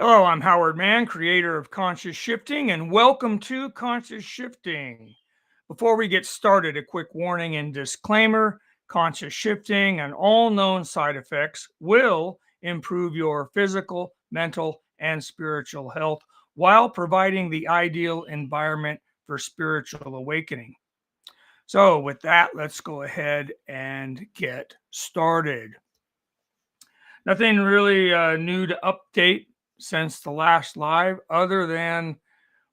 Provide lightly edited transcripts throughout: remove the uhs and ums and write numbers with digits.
Hello, I'm Howard Mann, creator of Conscious Shifting, and welcome to Conscious Shifting. Before we get started, a quick warning and disclaimer: conscious shifting and all known side effects will improve your physical, mental, and spiritual health while providing the ideal environment for spiritual awakening. So, with that, let's go ahead and get started. Nothing really new to update since the last live, other than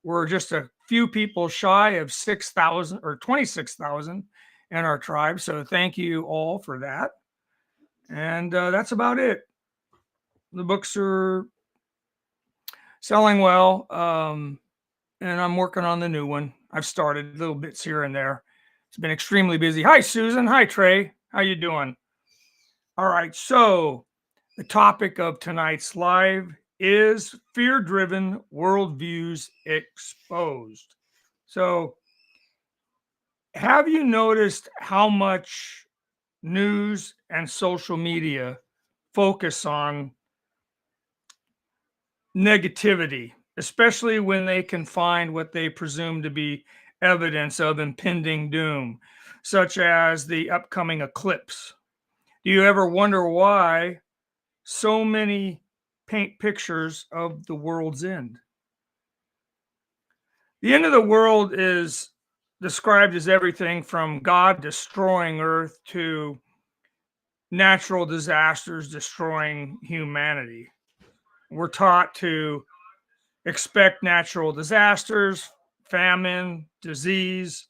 we're just a few people shy of 6,000 or 26,000 in our tribe. So thank you all for that. And that's about it. The books are selling well, and I'm working on the new one. I've started little bits here and there. It's been extremely busy. Hi, Susan. Hi, Trey. How you doing? All right. So the topic of tonight's live is fear-driven worldviews exposed. So, have you noticed how much news and social media focus on negativity, especially when they can find what they presume to be evidence of impending doom, such as the upcoming eclipse? Do you ever wonder why so many paint pictures of the world's end? The end of the world is described as everything from God destroying Earth to natural disasters destroying humanity. We're taught to expect natural disasters, famine, disease.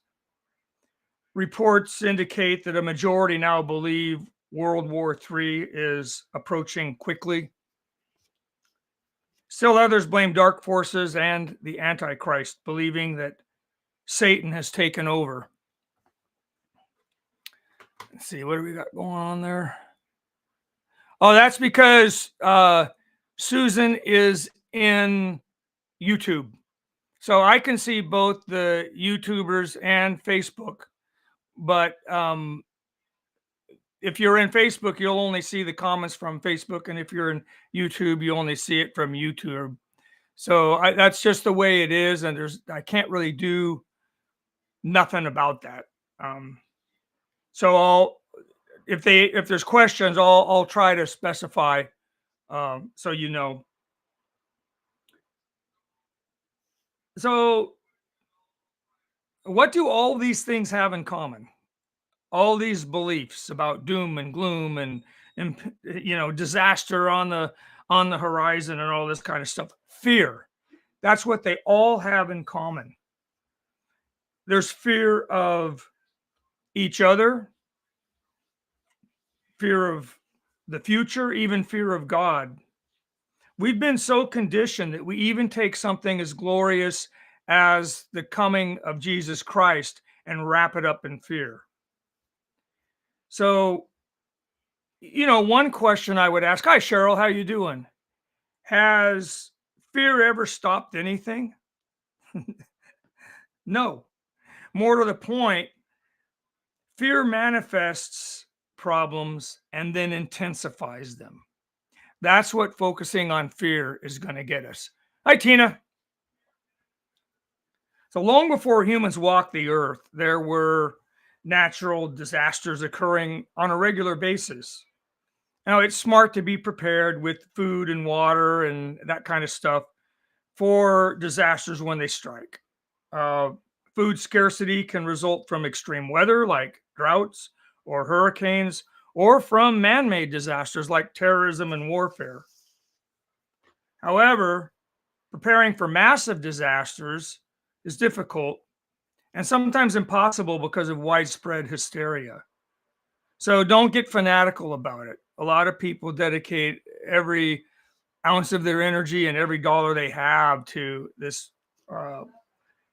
Reports indicate that a majority now believe World War III is approaching quickly. Still others blame dark forces and the Antichrist, believing that Satan has taken over. Let's see, what do we got going on there? Oh, that's because Susan is in YouTube. So I can see both the YouTubers and Facebook. But if you're in Facebook, you'll only see the comments from Facebook. And if you're in YouTube, you only see it from YouTube. So that's just the way it is. And I can't really do nothing about that. So if there's questions, I'll try to specify so you know. So what do all these things have in common? All these beliefs about doom and gloom and disaster on the horizon and all this kind of stuff. Fear. That's what they all have in common. There's fear of each other, fear of the future, even fear of God. We've been so conditioned that we even take something as glorious as the coming of Jesus Christ and wrap it up in fear. So, one question I would ask, hi, Cheryl, how you doing? Has fear ever stopped anything? No. More to the point, fear manifests problems and then intensifies them. That's what focusing on fear is going to get us. Hi, Tina. So long before humans walked the earth, there were natural disasters occurring on a regular basis. Now, it's smart to be prepared with food and water and that kind of stuff for disasters when they strike. Uh, Food scarcity can result from extreme weather like droughts or hurricanes, or from man made disasters like terrorism and warfare. However, preparing for massive disasters is difficult and sometimes impossible because of widespread hysteria. So don't get fanatical about it. A lot of people dedicate every ounce of their energy and every dollar they have to this uh,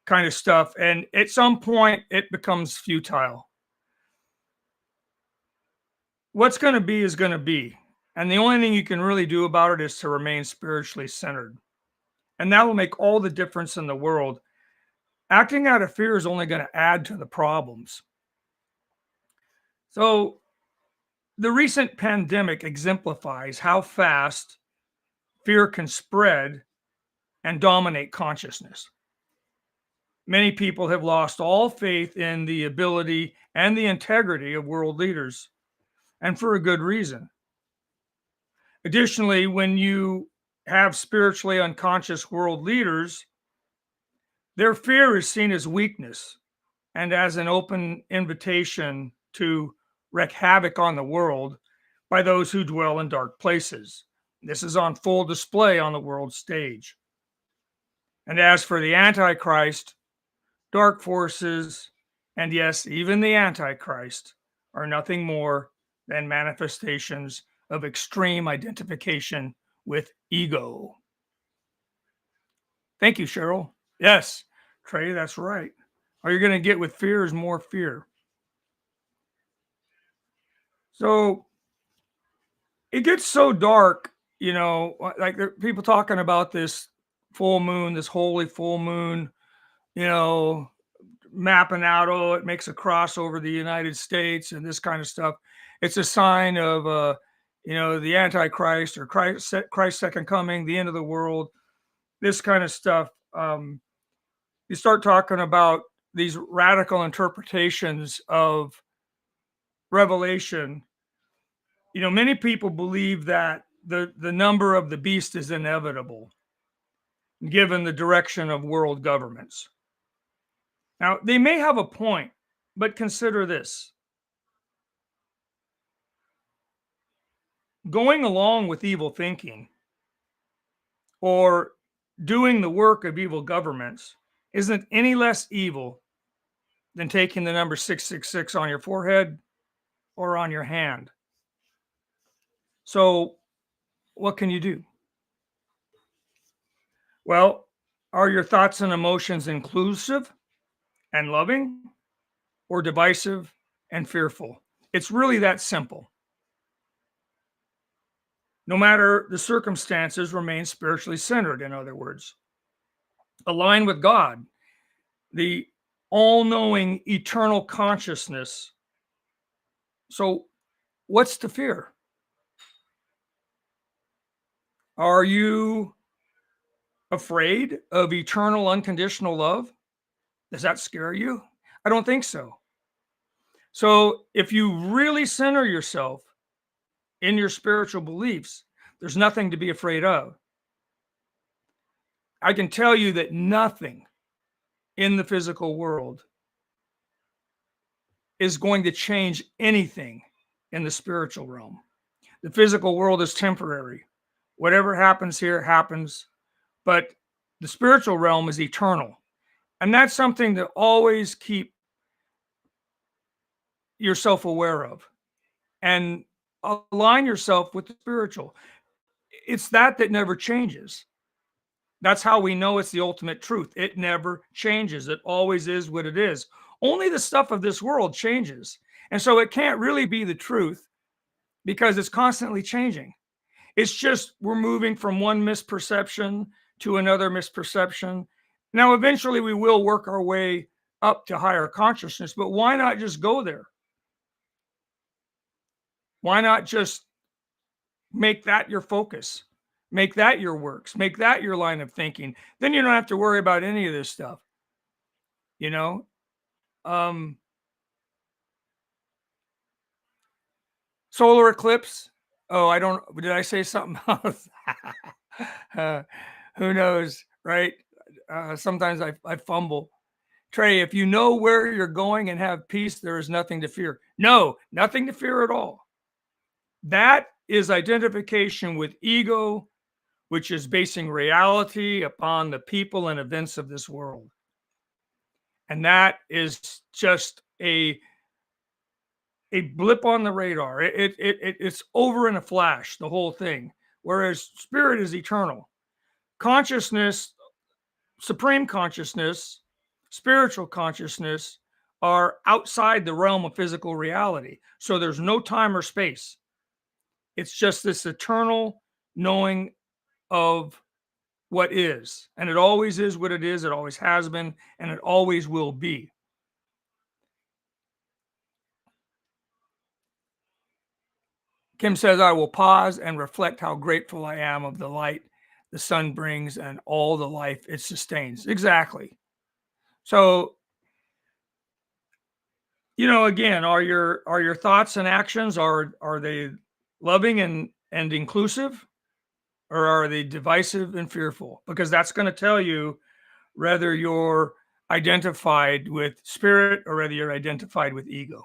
kind of stuff. And at some point, it becomes futile. What's going to be is going to be. And the only thing you can really do about it is to remain spiritually centered. And that will make all the difference in the world. Acting out of fear is only going to add to the problems. So, the recent pandemic exemplifies how fast fear can spread and dominate consciousness. Many people have lost all faith in the ability and the integrity of world leaders, and for a good reason. Additionally, when you have spiritually unconscious world leaders, their fear is seen as weakness and as an open invitation to wreak havoc on the world by those who dwell in dark places. This is on full display on the world stage. And as for the Antichrist, dark forces, and yes, even the Antichrist, are nothing more than manifestations of extreme identification with ego. Thank you, Cheryl. Yes, Trey, that's right. All you're going to get with fear is more fear. So it gets so dark, like there are people talking about this full moon, this holy full moon, you know, mapping out, oh, it makes a cross over the United States and this kind of stuff. It's a sign of, the Antichrist or Christ's second coming, the end of the world, this kind of stuff. You start talking about these radical interpretations of Revelation. Many people believe that the number of the beast is inevitable, given the direction of world governments. Now, they may have a point, but consider this. Going along with evil thinking or doing the work of evil governments isn't any less evil than taking the number 666 on your forehead or on your hand. So, what can you do? Well, are your thoughts and emotions inclusive and loving, or divisive and fearful? It's really that simple. No matter the circumstances, remain spiritually centered, in other words. Align with God, the all knowing eternal consciousness. So, what's to fear? Are you afraid of eternal unconditional love? Does that scare you? I don't think so. So, if you really center yourself in your spiritual beliefs, there's nothing to be afraid of. I can tell you that nothing in the physical world is going to change anything in the spiritual realm. The physical world is temporary. Whatever happens here happens, but the spiritual realm is eternal. And that's something to always keep yourself aware of and align yourself with the spiritual. It's that never changes. That's how we know it's the ultimate truth. It never changes. It always is what it is. Only the stuff of this world changes. And so it can't really be the truth because it's constantly changing. It's just we're moving from one misperception to another misperception. Now, eventually we will work our way up to higher consciousness, but why not just go there? Why not just make that your focus? Make that your works. Make that your line of thinking. Then you don't have to worry about any of this stuff. You know, solar eclipse. Oh, I don't. Did I say something else? Who knows, right? Sometimes I fumble. Trey, if you know where you're going and have peace, there is nothing to fear. No, nothing to fear at all. That is identification with ego, which is basing reality upon the people and events of this world. And that is just a blip on the radar. It's over in a flash, the whole thing. Whereas spirit is eternal. Consciousness, supreme consciousness, spiritual consciousness are outside the realm of physical reality. So there's no time or space. It's just this eternal knowing of what is. And it always is what it is. It always has been. And it always will be. Kim says, I will pause and reflect how grateful I am of the light the sun brings and all the life it sustains. Exactly. So, again, are your thoughts and actions, are they loving and inclusive, or are they divisive and fearful? Because that's going to tell you whether you're identified with spirit or whether you're identified with ego.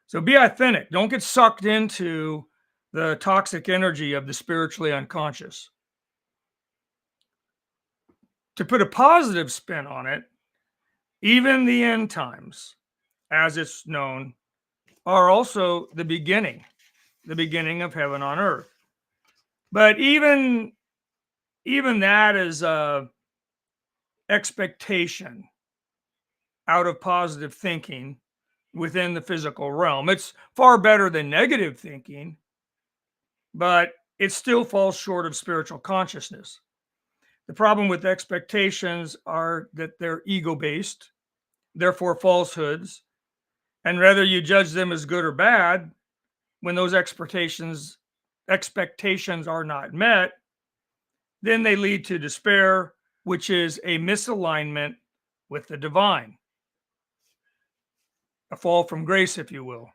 So be authentic. Don't get sucked into the toxic energy of the spiritually unconscious. To put a positive spin on it, even the end times, as it's known, are also the beginning of heaven on earth. But even that is a expectation out of positive thinking within the physical realm. It's far better than negative thinking, but it still falls short of spiritual consciousness. The problem with expectations are that they're ego-based, therefore falsehoods, and whether you judge them as good or bad, when those expectations are not met, then they lead to despair, which is a misalignment with the divine, a fall from grace, if you will,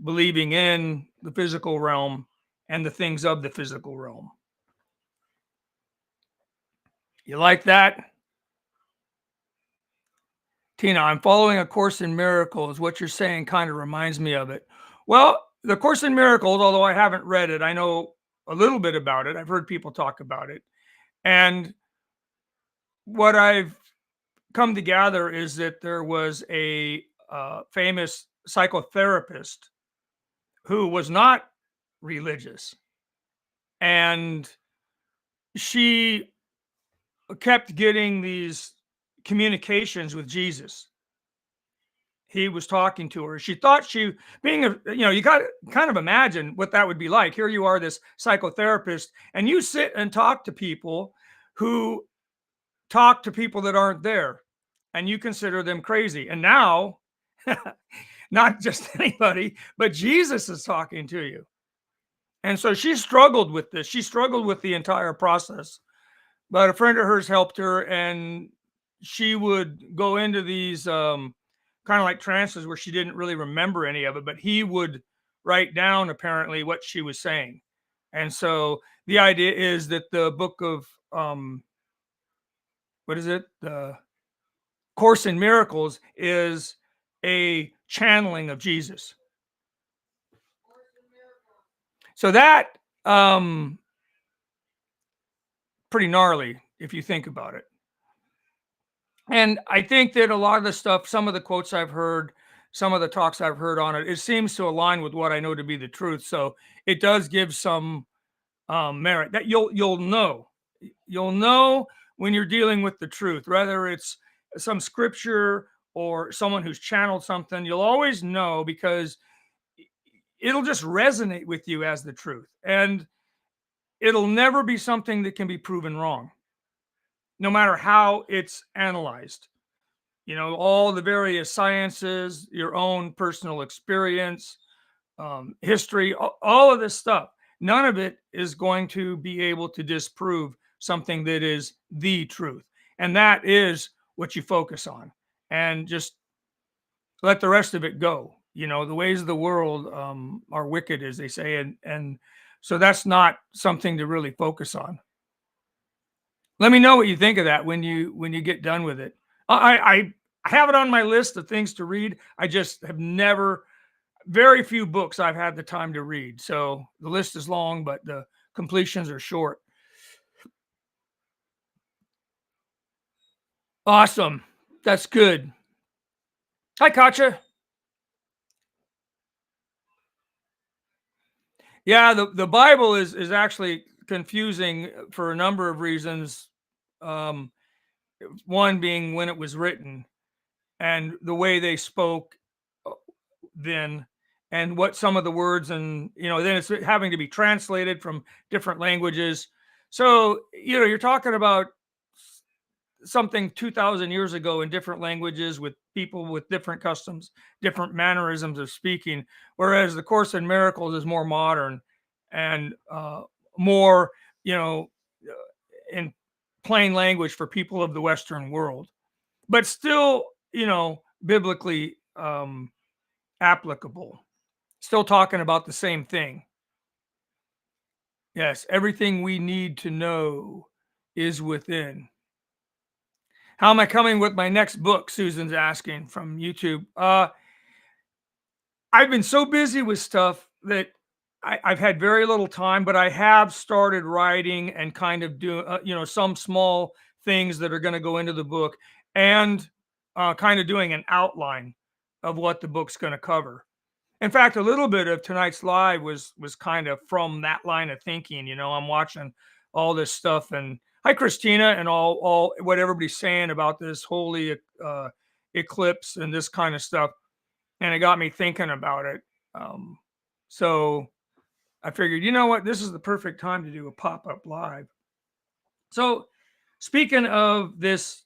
believing in the physical realm and the things of the physical realm. You like that? Tina, I'm following A Course in Miracles. What you're saying kind of reminds me of it. Well, The Course in Miracles, although I haven't read it, I know a little bit about it. I've heard people talk about it. And what I've come to gather is that there was a famous psychotherapist who was not religious. And she kept getting these communications with Jesus. He was talking to her. She thought you got to kind of imagine what that would be like. Here you are, this psychotherapist, and you sit and talk to people who talk to people that aren't there, and you consider them crazy. And now, not just anybody, but Jesus is talking to you. And so she struggled with this. She struggled with the entire process. But a friend of hers helped her, and she would go into these kind of like trances where she didn't really remember any of it, but he would write down apparently what she was saying. And so the idea is that the book of what is it? The Course in Miracles is a channeling of Jesus. So that pretty gnarly if you think about it. And I think that a lot of the stuff, some of the quotes I've heard, some of the talks I've heard on it, it seems to align with what I know to be the truth. So it does give some merit that you'll know when you're dealing with the truth, whether it's some scripture or someone who's channeled something. You'll always know because it'll just resonate with you as the truth, and it'll never be something that can be proven wrong, no matter how it's analyzed. All the various sciences, your own personal experience, history, all of this stuff, none of it is going to be able to disprove something that is the truth. And that is what you focus on, and just let the rest of it go. The ways of the world are wicked, as they say. And so that's not something to really focus on. Let me know what you think of that when you get done with it. I have it on my list of things to read. I just have very few books I've had the time to read. So the list is long, but the completions are short. Awesome. That's good. Hi, Katja. Yeah, the Bible is actually confusing for a number of reasons. One being when it was written and the way they spoke then, and what some of the words, and then it's having to be translated from different languages. So you're talking about something 2,000 years ago in different languages with people with different customs, different mannerisms of speaking, whereas the Course in Miracles is more modern and more, in plain language for people of the Western world, but still, biblically applicable. Still talking about the same thing. Yes, everything we need to know is within. How am I coming with my next book? Susan's asking from YouTube. I've been so busy with stuff that I've had very little time, but I have started writing and kind of doing, some small things that are going to go into the book, and kind of doing an outline of what the book's going to cover. In fact, a little bit of tonight's live was kind of from that line of thinking. I'm watching all this stuff, and hi Christina, and all what everybody's saying about this holy eclipse and this kind of stuff, and it got me thinking about it. So I figured, you know what, this is the perfect time to do a pop-up live. So speaking of this,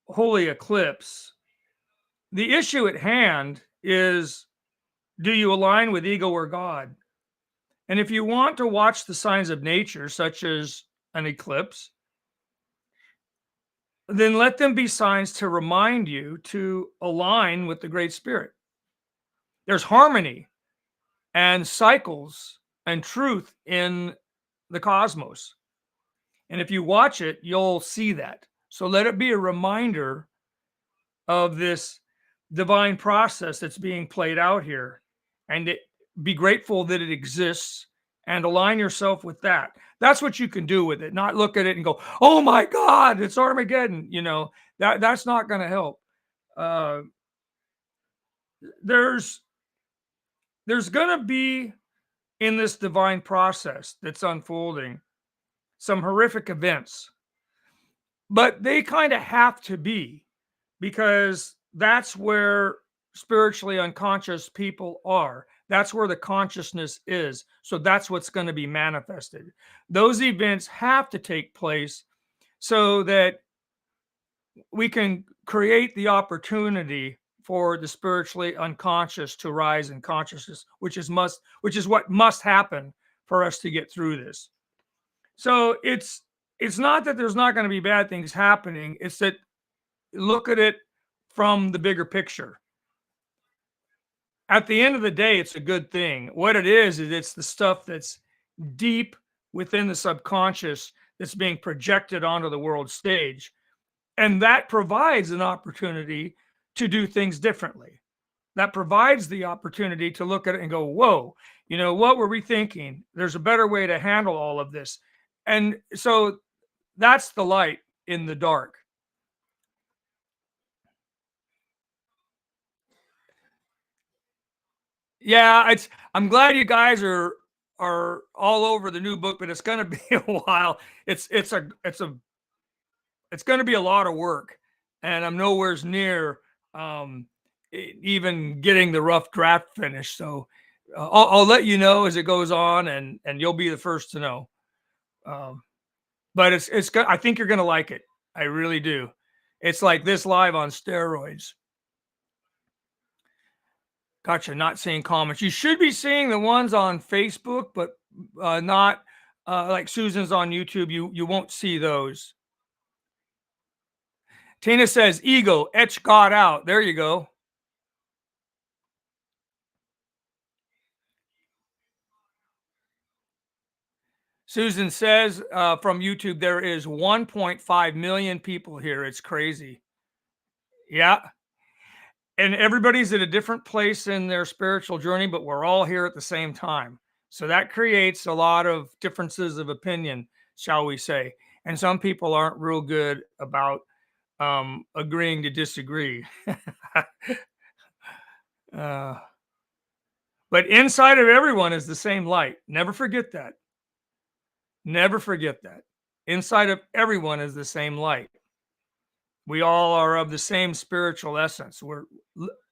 holy eclipse, the issue at hand is, do you align with ego or God? And if you want to watch the signs of nature, such as an eclipse, then let them be signs to remind you to align with the Great Spirit. There's harmony and cycles and truth in the cosmos. And if you watch it, you'll see that. So let it be a reminder of this divine process that's being played out here, and be grateful that it exists and align yourself with that. That's what you can do with it. Not look at it and go, "Oh my God, it's Armageddon." That's not going to help. There's going to be, in this divine process that's unfolding, some horrific events, but they kind of have to be, because that's where spiritually unconscious people are. That's where the consciousness is. So that's what's going to be manifested. Those events have to take place so that we can create the opportunity for the spiritually unconscious to rise in consciousness, which is what must happen for us to get through this. So it's not that there's not going to be bad things happening. It's that, look at it from the bigger picture. At the end of the day, it's a good thing. What it is it's the stuff that's deep within the subconscious that's being projected onto the world stage. And that provides an opportunity to do things differently. That provides the opportunity to look at it and go, whoa, what were we thinking? There's a better way to handle all of this. And so that's the light in the dark. Yeah, I'm glad you guys are all over the new book, but it's going to be a while. It's going to be a lot of work, and I'm nowhere near even getting the rough draft finished. So I'll let you know as it goes on, and you'll be the first to know. But it's good. I think you're going to like it. I really do. It's like this live on steroids. Gotcha. Not seeing comments. You should be seeing the ones on Facebook, but not like Susan's on YouTube. You won't see those. Tina says, "Ego, etch God out." There you go. Susan says from YouTube, there is 1.5 million people here. It's crazy. Yeah. And everybody's at a different place in their spiritual journey, but we're all here at the same time. So that creates a lot of differences of opinion, shall we say. And some people aren't real good about agreeing to disagree. But inside of everyone is the same light. Never forget that. Never forget that. Inside of everyone is the same light. We all are of the same spiritual essence. We're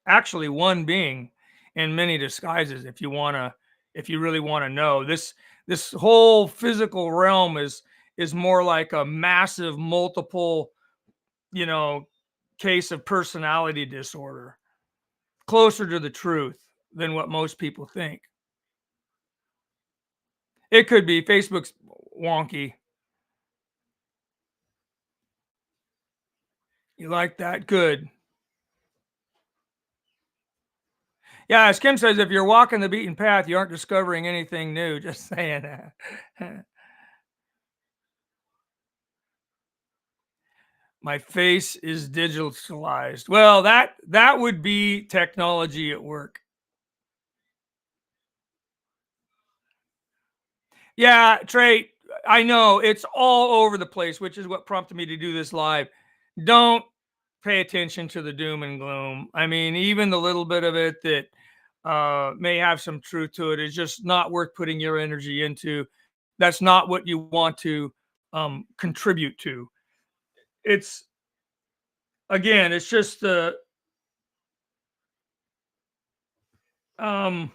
actually one being in many disguises. If you really want to know, this whole physical realm is more like a massive multiple, case of personality disorder, closer to the truth than what most people think. It could be. Facebook's wonky. You like that? Good. Yeah, as Kim says, if you're walking the beaten path, you aren't discovering anything new. Just saying that. My face is digitalized. Well, that would be technology at work. Yeah, Trey, I know it's all over the place, which is what prompted me to do this live. Don't pay attention to the doom and gloom. I mean, even the little bit of it that may have some truth to it is just not worth putting your energy into. That's not what you want to contribute to. It's again, it's just the um,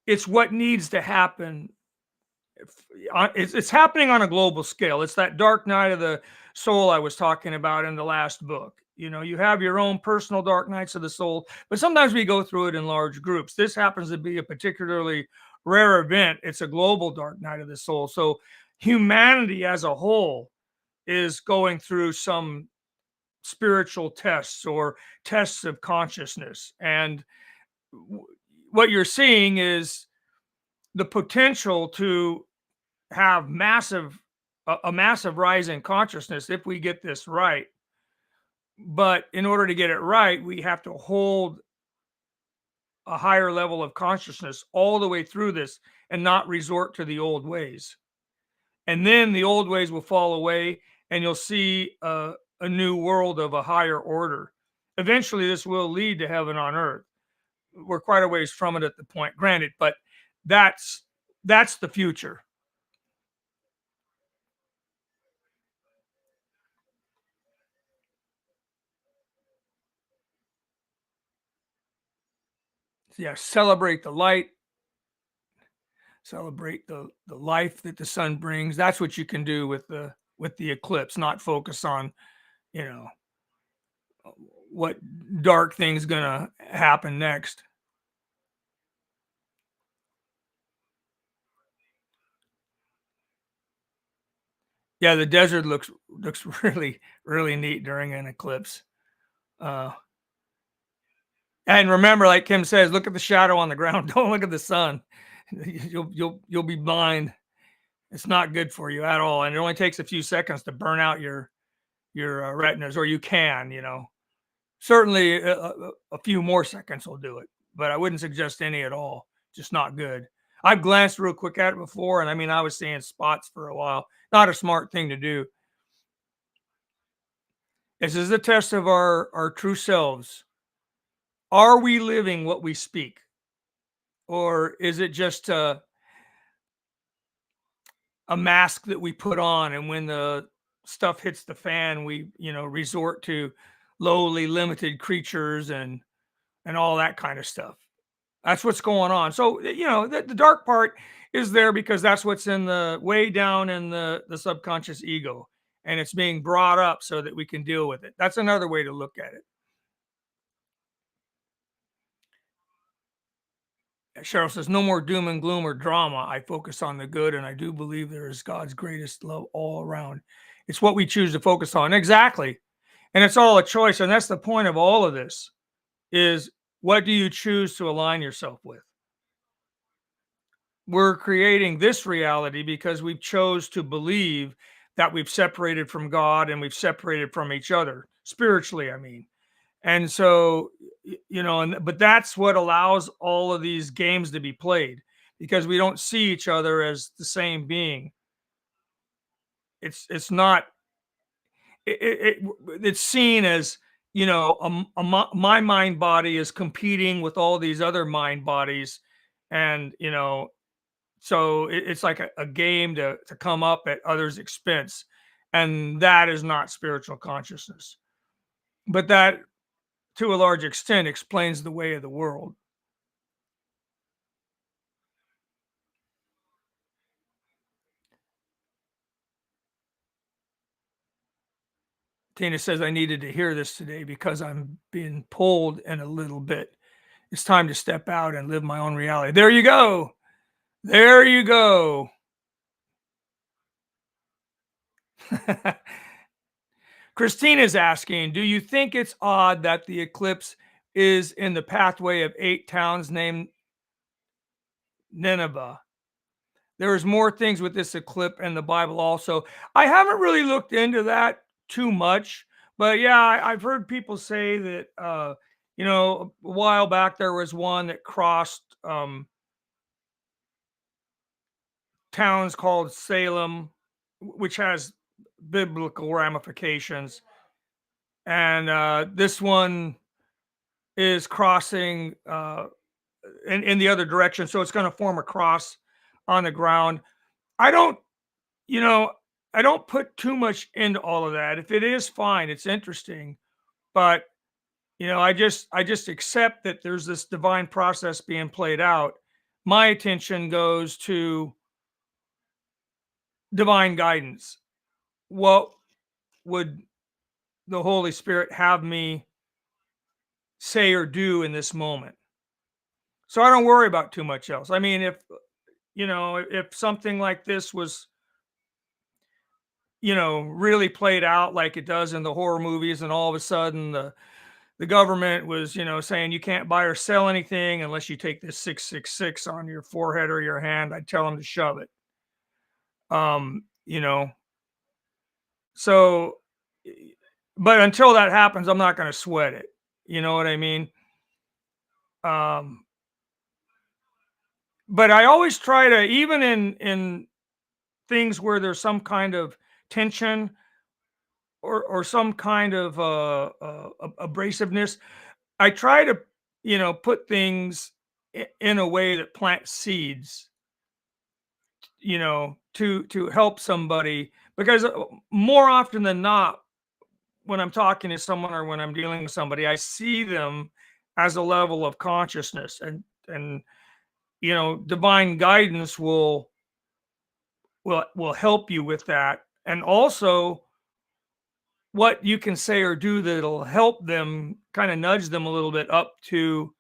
it's what needs to happen. It's happening on a global scale. It's that dark night of the soul I was talking about in the last book. You know, you have your own personal dark nights of the soul, but sometimes we go through it in large groups. This happens to be a particularly rare event. It's a global dark night of the soul. So humanity as a whole is going through some spiritual tests or tests of consciousness. And what you're seeing is the potential to have a massive rise in consciousness if we get this right. But in order to get it right, we have to hold a higher level of consciousness all the way through this and not resort to the old ways. And then the old ways will fall away and you'll see a new world of a higher order. Eventually, this will lead to heaven on earth. We're quite a ways from it at the point, granted, but that's the future. Yeah, celebrate the light, celebrate the life that the sun brings. That's what you can do with the eclipse, not focus on, you know, what dark thing's gonna happen next. Yeah, the desert looks really neat during an eclipse. Uh, and remember, like Kim says, look at the shadow on the ground. Don't look at the sun. You'll be blind. It's not good for you at all, and it only takes a few seconds to burn out your retinas, or you can, you know. Certainly, a few more seconds will do it, but I wouldn't suggest any at all. Just not good. I've glanced real quick at it before, and I mean, I was seeing spots for a while. Not a smart thing to do. This is a test of our true selves. Are we living what we speak, or is it just a mask that we put on? And when the stuff hits the fan, we resort to lowly, limited creatures and all that kind of stuff. That's what's going on. So, the dark part is there because that's what's in the way down in the subconscious ego. And it's being brought up so that we can deal with it. That's another way to look at it. Cheryl says, no more doom and gloom or drama. I focus on the good, and I do believe there is God's greatest love all around. It's what we choose to focus on. Exactly. And it's all a choice. And that's the point of all of this is, what do you choose to align yourself with? We're creating this reality because we've chose to believe that we've separated from God and we've separated from each other spiritually, I mean. And so, but that's what allows all of these games to be played, because we don't see each other as the same being. It's not it's seen as, my mind body is competing with all these other mind bodies, and so it's like a game to come up at others' expense, and that is not spiritual consciousness. But that, to a large extent, explains the way of the world. Tina says, I needed to hear this today because I'm being pulled in a little bit. It's time to step out and live my own reality. There you go. There you go. Christina's asking, do you think it's odd that the eclipse is in the pathway of 8 towns named Nineveh? There's more things with this eclipse in the Bible also. I haven't really looked into that too much, but yeah, I've heard people say that a while back there was one that crossed towns called Salem, which has biblical ramifications, and this one is crossing in the other direction, so it's going to form a cross on the ground. I don't you know, I don't put too much into all of that. If it is, fine, it's interesting, but I just accept that there's this divine process being played out. My attention goes to divine guidance. What would the Holy Spirit have me say or do in this moment? So I don't worry about too much else. I mean, if something like this was really played out like it does in the horror movies, and all of a sudden the government was, saying you can't buy or sell anything unless you take this 666 on your forehead or your hand, I'd tell them to shove it. Um, you know, so but until that happens, I'm not going to sweat it. You know what I mean? Um, but I always try to, even in things where there's some kind of tension or some kind of abrasiveness, I try to, put things in a way that plants seeds, to help somebody, because more often than not, when I'm talking to someone or when I'm dealing with somebody, I see them as a level of consciousness, and divine guidance will help you with that, and also what you can say or do that'll help them, kind of nudge them a little bit up to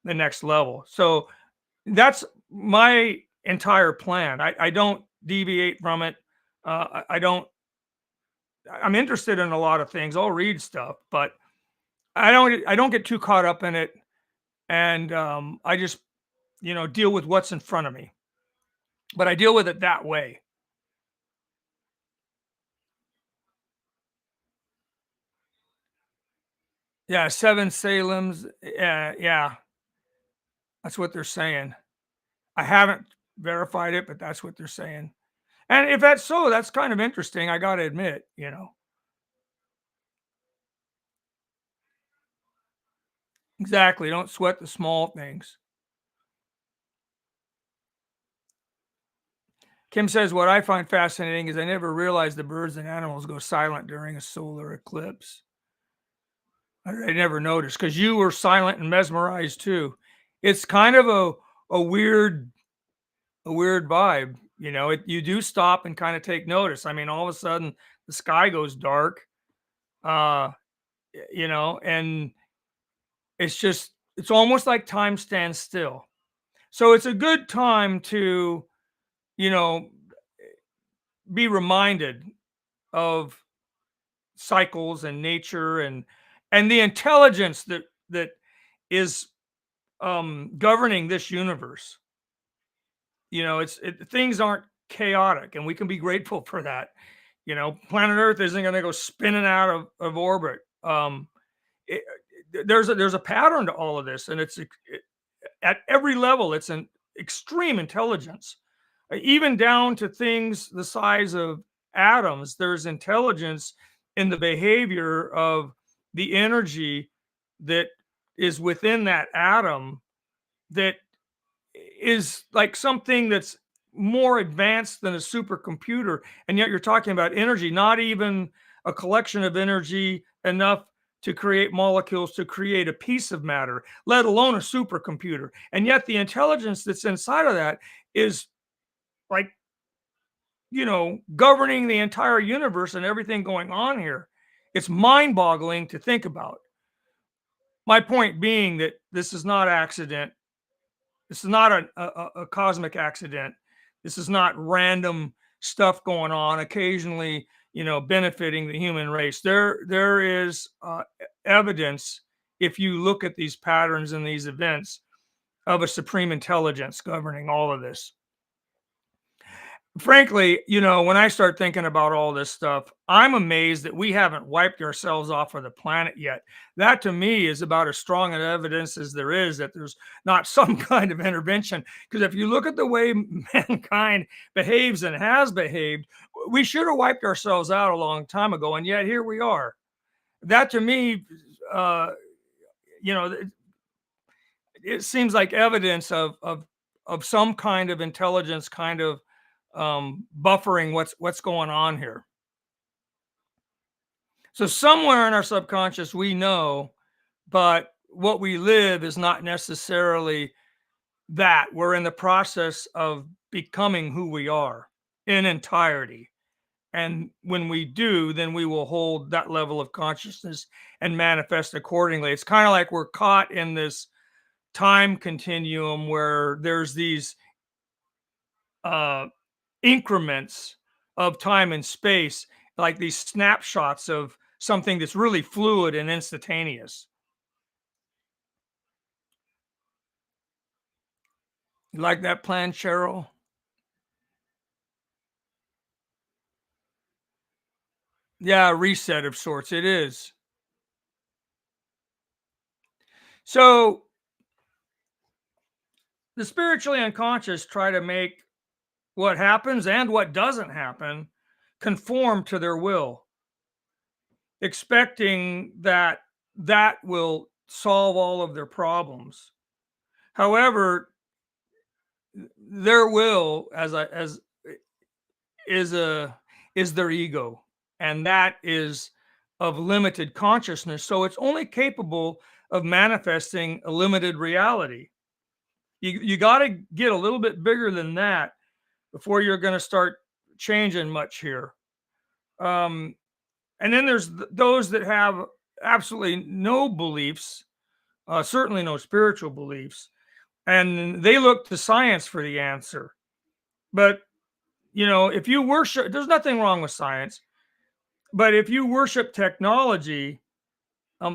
the next level. So that's my entire plan. I don't deviate from it. I don't. I'm interested in a lot of things. I'll read stuff, but I don't get too caught up in it, and I just deal with what's in front of me. But I deal with it that way. Yeah, seven Salems. Yeah, yeah, that's what they're saying. I haven't verified it, but that's what they're saying. And if that's so, that's kind of interesting. I got to admit. Exactly. Don't sweat the small things. Kim says, what I find fascinating is I never realized the birds and animals go silent during a solar eclipse. I never noticed, because you were silent and mesmerized too. It's kind of a weird vibe. You do stop and kind of take notice. I mean, all of a sudden the sky goes dark, uh, and it's almost like time stands still. So it's a good time to, you know, be reminded of cycles and nature, and the intelligence that is governing this universe. Things aren't chaotic, and we can be grateful for that. Planet Earth isn't going to go spinning out of orbit. It, there's a pattern to all of this, and at every level. It's an extreme intelligence, even down to things the size of atoms. There's intelligence in the behavior of the energy that is within that atom, that is like something that's more advanced than a supercomputer. And yet you're talking about energy, not even a collection of energy enough to create molecules to create a piece of matter, let alone a supercomputer. And yet the intelligence that's inside of that is like, governing the entire universe and everything going on here. It's mind boggling to think about. My point being that this is not accident. This is not a cosmic accident. This is not random stuff going on occasionally, benefiting the human race. There is evidence, if you look at these patterns and these events, of a supreme intelligence governing all of this. Frankly, when I start thinking about all this stuff, I'm amazed that we haven't wiped ourselves off of the planet yet. That to me is about as strong an evidence as there is that there's not some kind of intervention. Because if you look at the way mankind behaves and has behaved, we should have wiped ourselves out a long time ago. And yet here we are. That to me, it seems like evidence of some kind of intelligence kind of buffering what's going on here. So somewhere in our subconscious we know, but what we live is not necessarily that. We're in the process of becoming who we are in entirety. And when we do, then we will hold that level of consciousness and manifest accordingly. It's kind of like we're caught in this time continuum where there's these increments of time and space, like these snapshots of something that's really fluid and instantaneous. You like that plan, Cheryl? Yeah, reset of sorts. It is. So the spiritually unconscious try to make what happens and what doesn't happen conform to their will, expecting that that will solve all of their problems. However, their will as is their ego, and that is of limited consciousness, so it's only capable of manifesting a limited reality. You got to get a little bit bigger than that before you're going to start changing much here. And then there's those that have absolutely no beliefs, certainly no spiritual beliefs, and they look to science for the answer. But if you worship, there's nothing wrong with science, but if you worship technology,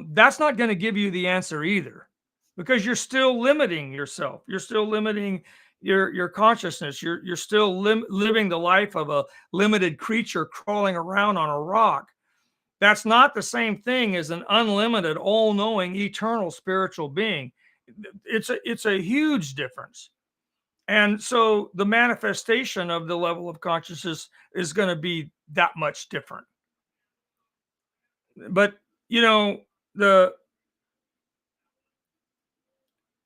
that's not going to give you the answer either, because you're still limiting yourself. You're still limiting your consciousness. You're still living the life of a limited creature crawling around on a rock. That's not the same thing as an unlimited, all-knowing, eternal spiritual being. It's a huge difference. And so the manifestation of the level of consciousness is going to be that much different. But the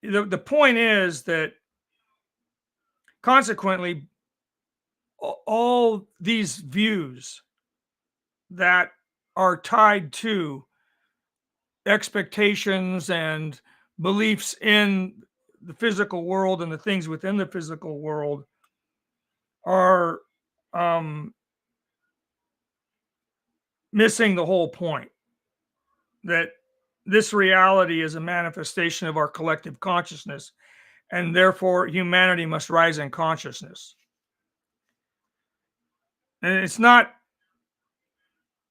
the point is that consequently all these views that are tied to expectations and beliefs in the physical world and the things within the physical world are missing the whole point, that this reality is a manifestation of our collective consciousness, and therefore humanity must rise in consciousness. And it's not,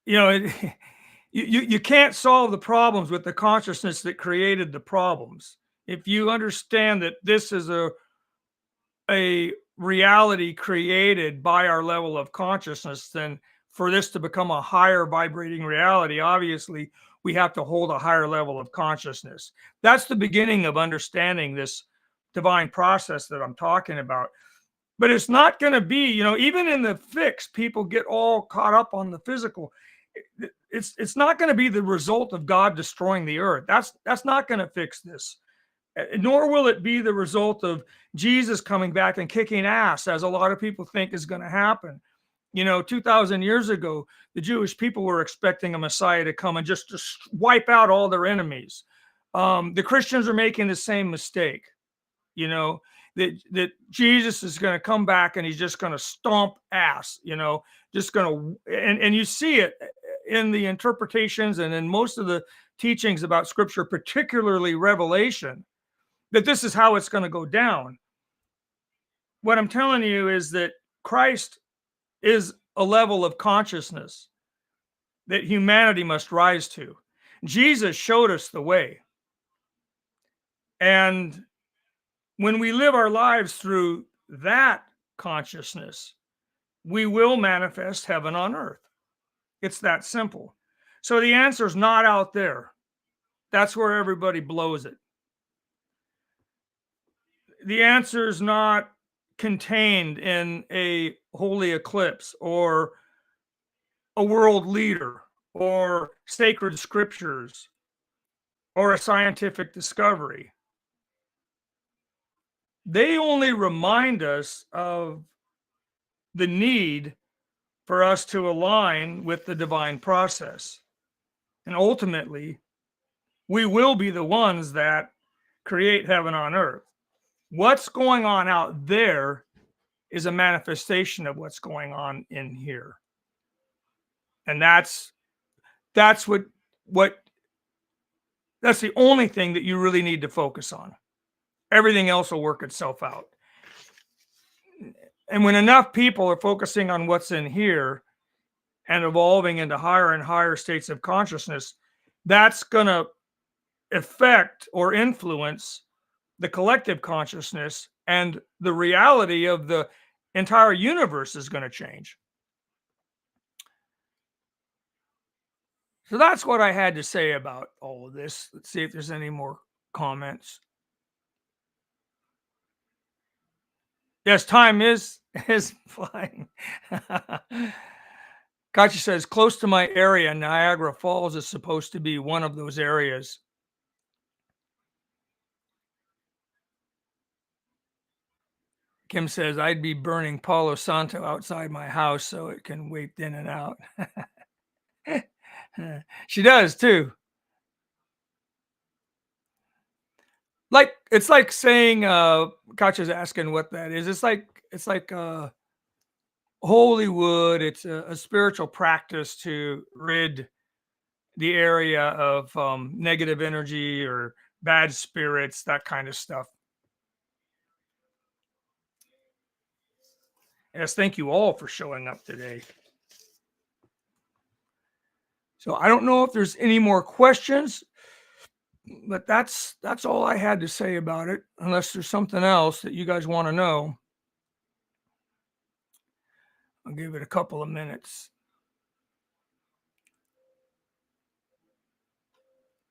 you can't solve the problems with the consciousness that created the problems. If you understand that this is a reality created by our level of consciousness, then for this to become a higher vibrating reality, obviously we have to hold a higher level of consciousness. That's the beginning of understanding this divine process that I'm talking about. But it's not going to be, even in the fix, people get all caught up on the physical. It's not going to be the result of God destroying the earth. That's not going to fix this. Nor will it be the result of Jesus coming back and kicking ass, as a lot of people think is going to happen. 2,000 years ago, the Jewish people were expecting a Messiah to come and just wipe out all their enemies. The Christians are making the same mistake, that Jesus is going to come back and he's just going to stomp ass, just going to, and you see it in the interpretations and in most of the teachings about scripture, particularly Revelation, that this is how it's going to go down. What I'm telling you is that Christ is a level of consciousness that humanity must rise to. Jesus showed us the way. And when we live our lives through that consciousness, we will manifest heaven on earth. It's that simple. So the answer is not out there. That's where everybody blows it. The answer is not contained in a holy eclipse or a world leader or sacred scriptures or a scientific discovery. They only remind us of the need for us to align with the divine process. And ultimately, we will be the ones that create heaven on earth. What's going on out there is a manifestation of what's going on in here. And that's that's the only thing that you really need to focus on. Everything else will work itself out. And when enough people are focusing on what's in here and evolving into higher and higher states of consciousness, that's going to affect or influence the collective consciousness, and the reality of the entire universe is going to change. So that's what I had to say about all of this. Let's see if there's any more comments. Yes, time is flying. Katya says, close to my area, Niagara Falls is supposed to be one of those areas. Kim says, I'd be burning Palo Santo outside my house so it can waft in and out. She does too. Like, it's like saying, Katya's asking what that is. It's like holy wood. It's a spiritual practice to rid the area of negative energy or bad spirits, that kind of stuff. Yes, thank you all for showing up today. So I don't know if there's any more questions, but that's all I had to say about it, unless there's something else that you guys want to know. I'll give it a couple of minutes.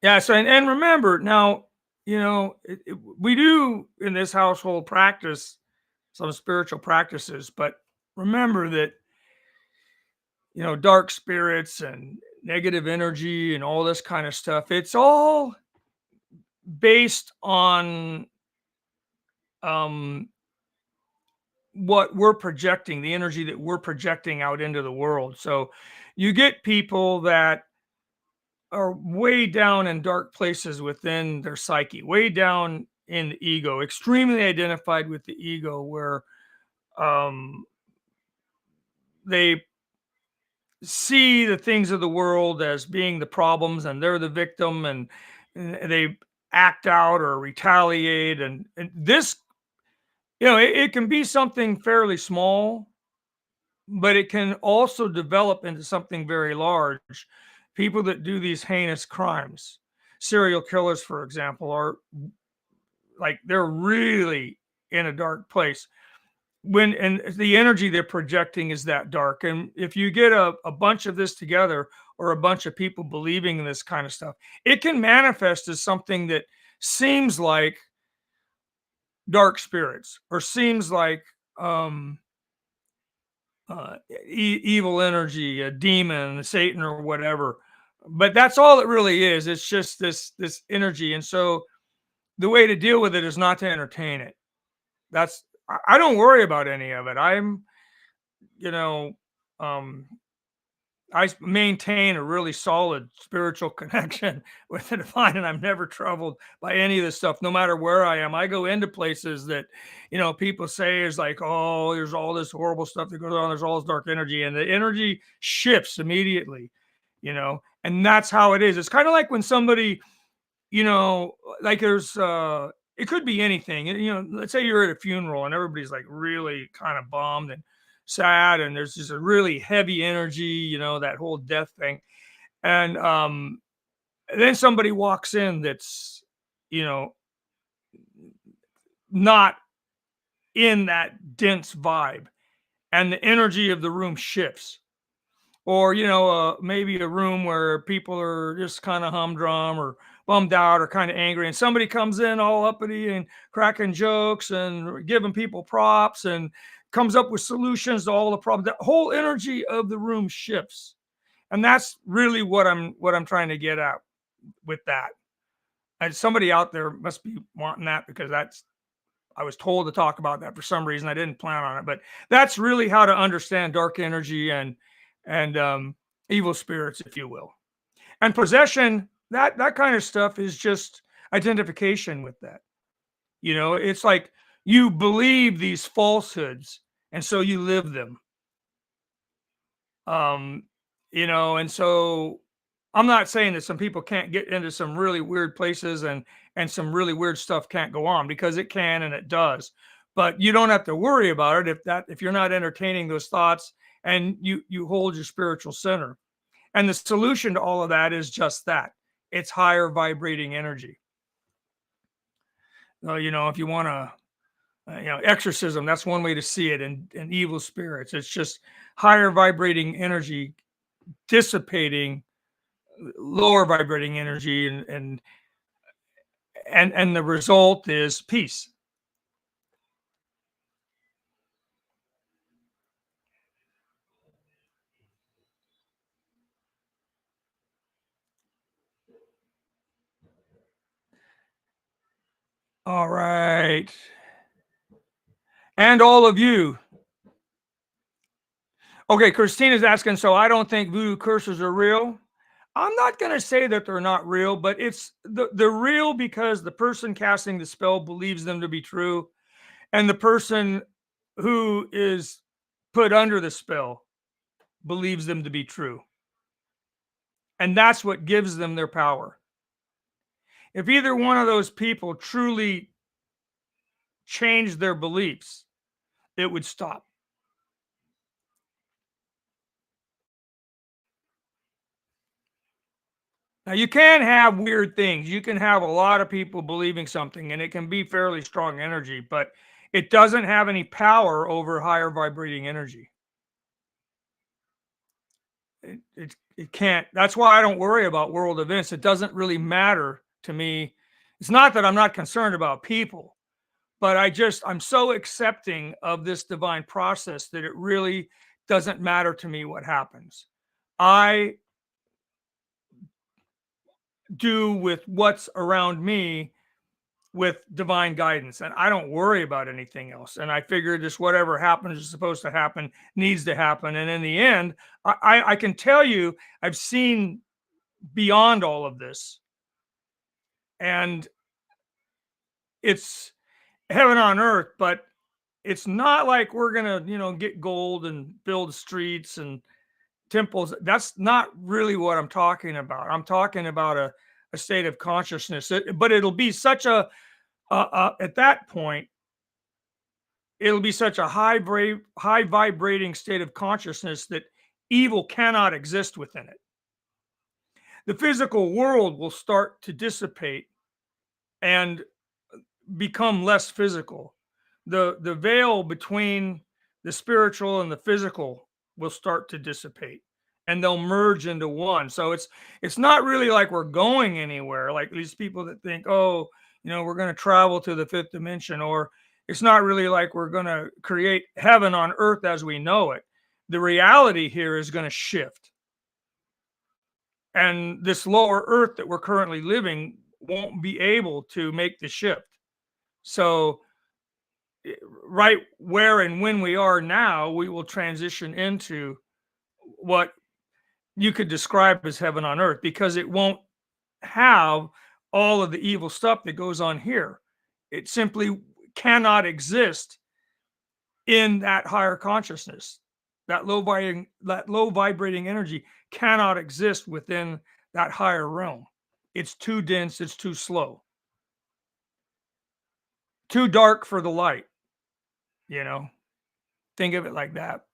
Yeah, so and remember now, we do in this household practice some spiritual practices, but remember that dark spirits and negative energy and all this kind of stuff, it's all based on what we're projecting, the energy that we're projecting out into the world. So you get people that are way down in dark places within their psyche, way down in the ego, extremely identified with the ego, where they see the things of the world as being the problems and they're the victim, and they act out or retaliate. And this, it can be something fairly small, but it can also develop into something very large. People that do these heinous crimes, serial killers, for example, are like, they're really in a dark place and the energy they're projecting is that dark. And if you get a bunch of this together, or a bunch of people believing in this kind of stuff, it can manifest as something that seems like dark spirits, or seems like evil energy, a demon, Satan, or whatever. But that's all it really is. It's just this energy. And so the way to deal with it is not to entertain it. I don't worry about any of it. I maintain a really solid spiritual connection with the divine, and I'm never troubled by any of this stuff, no matter where I am. I go into places that, people say is like, oh, there's all this horrible stuff that goes on. There's all this dark energy, and the energy shifts immediately, and that's how it is. It's kind of like when somebody, like there's, it could be anything. Let's say you're at a funeral and everybody's like really kind of bummed and sad, and there's just a really heavy energy, that whole death thing. And then somebody walks in that's, you know, not in that dense vibe, and the energy of the room shifts. Or, maybe a room where people are just kind of humdrum or bummed out or kind of angry, and somebody comes in all uppity and cracking jokes and giving people props and comes up with solutions to all the problems. The whole energy of the room shifts. And that's really what I'm trying to get at with that. And somebody out there must be wanting that, because that's I was told to talk about that for some reason. I didn't plan on it, but that's really how to understand dark energy and evil spirits, if you will. And possession, that kind of stuff is just identification with that. It's like you believe these falsehoods, and so you live them. Um, and so I'm not saying that some people can't get into some really weird places and some really weird stuff can't go on, because it can and it does. But you don't have to worry about it if you're not entertaining those thoughts, and you hold your spiritual center. And the solution to all of that is just that. It's higher vibrating energy. If you want to, exorcism, that's one way to see it. And evil spirits, it's just higher vibrating energy dissipating lower vibrating energy, and the result is peace. All right. And all of you. Okay, Christina's asking, so I don't think voodoo curses are real. I'm not going to say that they're not real, but they're real because the person casting the spell believes them to be true, and the person who is put under the spell believes them to be true. And that's what gives them their power. If either one of those people truly changed their beliefs, it would stop. Now, you can have weird things. You can have a lot of people believing something, and it can be fairly strong energy, but it doesn't have any power over higher vibrating energy. It can't. That's why I don't worry about world events. It doesn't really matter to me. It's not that I'm not concerned about people, but I'm so accepting of this divine process that it really doesn't matter to me what happens. I do with what's around me with divine guidance, and I don't worry about anything else. And I figure just whatever happens is supposed to happen, needs to happen. And in the end, I can tell you, I've seen beyond all of this, and it's heaven on earth. But it's not like we're gonna, get gold and build streets and temples. That's not really what I'm talking about. I'm talking about a state of consciousness. But it'll be such at that point, it'll be such a high vibrating state of consciousness that evil cannot exist within it. The physical world will start to dissipate and become less physical. The veil between the spiritual and the physical will start to dissipate, and they'll merge into one. So it's not really like we're going anywhere, like these people that think, oh, we're going to travel to the fifth dimension, or it's not really like we're going to create heaven on earth as we know it. The reality here is going to shift, and this lower earth that we're currently living won't be able to make the shift. So right where and when we are now, we will transition into what you could describe as heaven on earth, because it won't have all of the evil stuff that goes on here. It simply cannot exist in that higher consciousness. That low vibrating energy cannot exist within that higher realm. It's too dense, it's too slow. too dark for the light, you know? Think of it like that.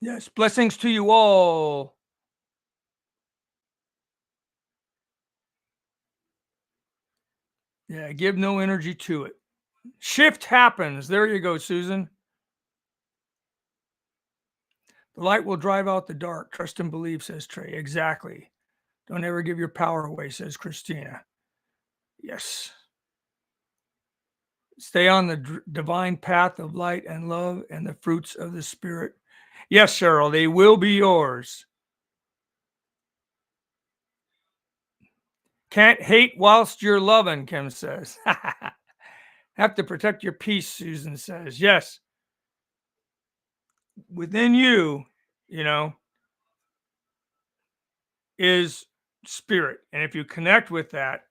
Yes, blessings to you all. Yeah, give no energy to it. Shift happens. There you go, Susan. The light will drive out the dark. Trust and believe, says Trey. Exactly. Don't ever give your power away, says Christina. Yes. Stay on the divine path of light and love and the fruits of the Spirit. Yes, Cheryl, they will be yours. Can't hate whilst you're loving, Kim says. Have to protect your peace, Susan says. Yes. Within you, you know, is spirit. And if you connect with that,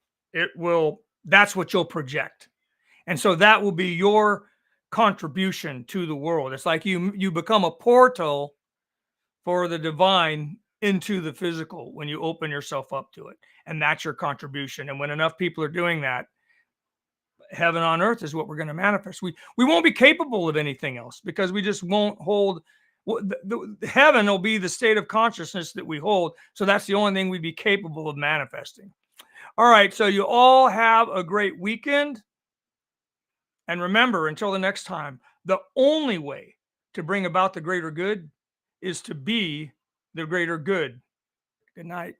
that's what you'll project. And so that will be your contribution to the world. It's like you become a portal for the divine into the physical when you open yourself up to it. And that's your contribution. And when enough people are doing that, heaven on earth is what we're going to manifest. We won't be capable of anything else because we just won't hold. The heaven will be the state of consciousness that we hold. So that's the only thing we'd be capable of manifesting. All right. So you all have a great weekend. And remember, until the next time, the only way to bring about the greater good is to be the greater good. Good night.